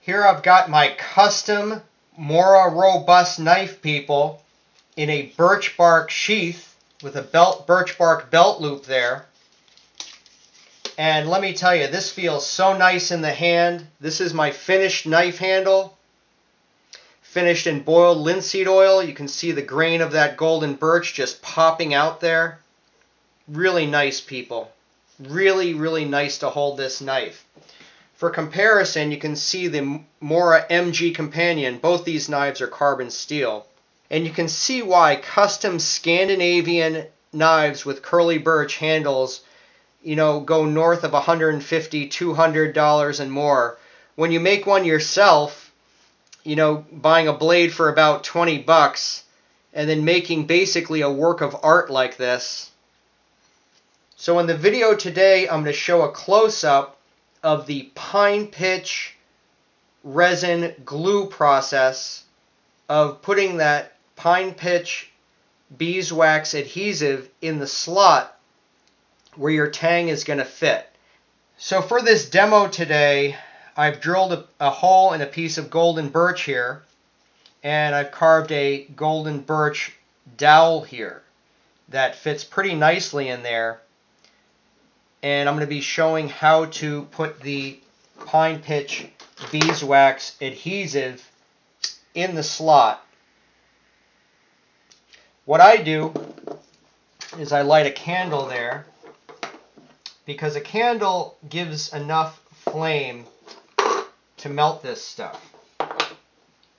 Here I've got my custom Mora Robust knife, people, in a birch bark sheath with a birch bark belt loop there. And let me tell you, this feels so nice in the hand. This is my finished knife handle, finished in boiled linseed oil. You can see the grain of that golden birch just popping out there. Really nice, people. Really, really nice to hold this knife. For comparison, you can see the Mora MG Companion. Both these knives are carbon steel. And you can see why custom Scandinavian knives with curly birch handles, go north of $150, $200 and more. When you make one yourself, buying a blade for about 20 bucks and then making basically a work of art like this. So in the video today, I'm going to show a close-up of the pine pitch resin glue process of putting that pine pitch beeswax adhesive in the slot where your tang is going to fit. So for this demo today, I've drilled a hole in a piece of golden birch here, and I've carved a golden birch dowel here that fits pretty nicely in there. And I'm going to be showing how to put the pine pitch beeswax adhesive in the slot. What I do is I light a candle there, because a candle gives enough flame to melt this stuff.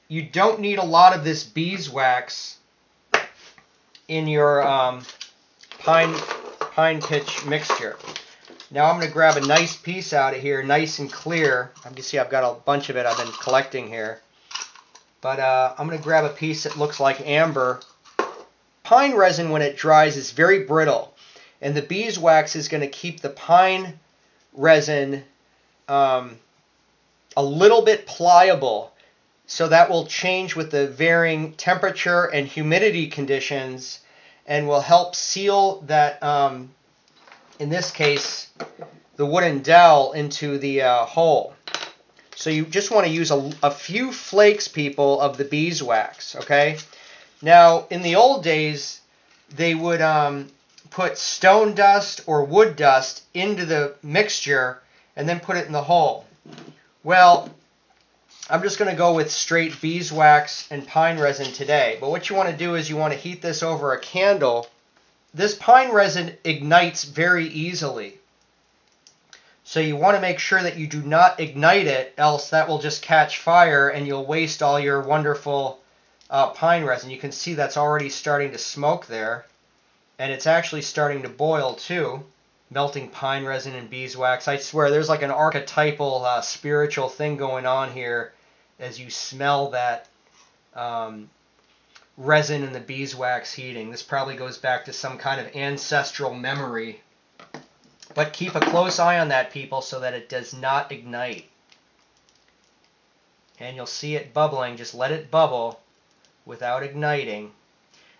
You don't need a lot of this beeswax in your pine pitch mixture. Now I'm going to grab a nice piece out of here, nice and clear. You can see I've got a bunch of it I've been collecting here. But I'm going to grab a piece that looks like amber. Pine resin, when it dries, is very brittle. And the beeswax is going to keep the pine resin a little bit pliable. So that will change with the varying temperature and humidity conditions and will help seal that, in this case, the wooden dowel into the hole. So you just want to use a few flakes, people, of the beeswax, okay? Now, in the old days, they would put stone dust or wood dust into the mixture and then put it in the hole. Well, I'm just going to go with straight beeswax and pine resin today. But what you want to do is you want to heat this over a candle. This pine resin ignites very easily. So you want to make sure that you do not ignite it, else that will just catch fire and you'll waste all your wonderful pine resin. You can see that's already starting to smoke there. And it's actually starting to boil too. Melting pine resin and beeswax. I swear there's like an archetypal spiritual thing going on here as you smell that resin and the beeswax heating. This probably goes back to some kind of ancestral memory. But keep a close eye on that, people, so that it does not ignite. And you'll see it bubbling. Just let it bubble without igniting.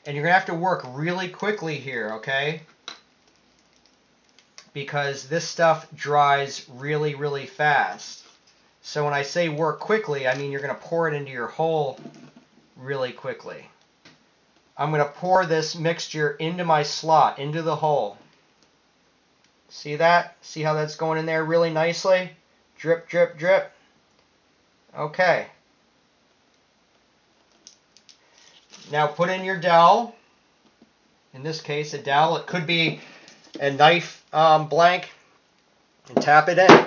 And you're going to have to work really quickly here, okay? Because this stuff dries really, really fast. So when I say work quickly, I mean you're going to pour it into your hole really quickly. I'm going to pour this mixture into my slot, into the hole. See that? See how that's going in there really nicely? Drip, drip, drip. Okay. Now put in your dowel. In this case, a dowel. It could be a knife blank. And tap it in.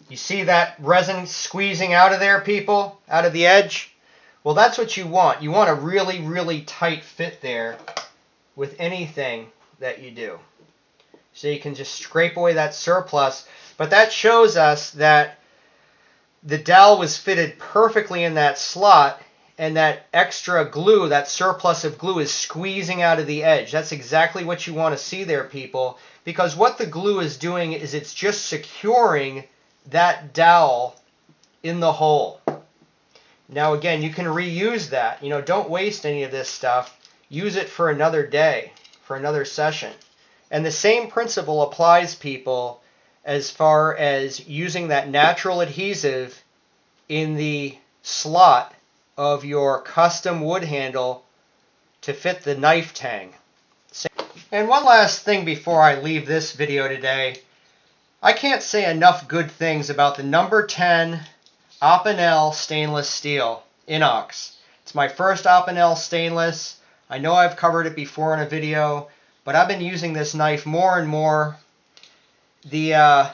You see that resin squeezing out of there, people? Out of the edge? Well, that's what you want. You want a really, really tight fit there with anything that you do. So you can just scrape away that surplus. But that shows us that the dowel was fitted perfectly in that slot, and that extra glue, that surplus of glue, is squeezing out of the edge. That's exactly what you want to see there, people, because what the glue is doing is it's just securing that dowel in the hole. Now again, you can reuse that. Don't waste any of this stuff. Use it for another day, for another session. And the same principle applies, people, as far as using that natural adhesive in the slot of your custom wood handle to fit the knife tang. And one last thing before I leave this video today. I can't say enough good things about the number 10 Opinel stainless steel INOX. It's my first Opinel stainless. I know I've covered it before in a video, but I've been using this knife more and more. The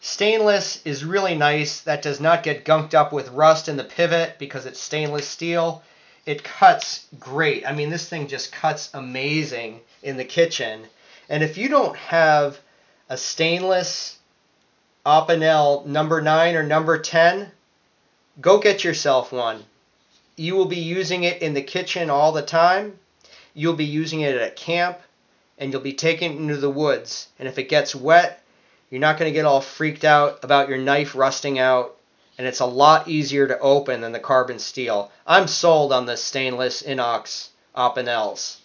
stainless is really nice. That does not get gunked up with rust in the pivot because it's stainless steel. It cuts great. I mean, this thing just cuts amazing in the kitchen. And if you don't have a stainless Opinel number 9 or number 10, go get yourself one. You will be using it in the kitchen all the time. You'll be using it at camp, and you'll be taking it into the woods. And if it gets wet, you're not going to get all freaked out about your knife rusting out. And it's a lot easier to open than the carbon steel. I'm sold on the stainless INOX Opinels.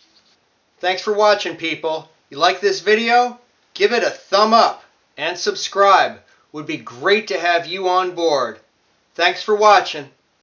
Thanks for watching, people. You like this video? Give it a thumb up and subscribe. Would be great to have you on board. Thanks for watching.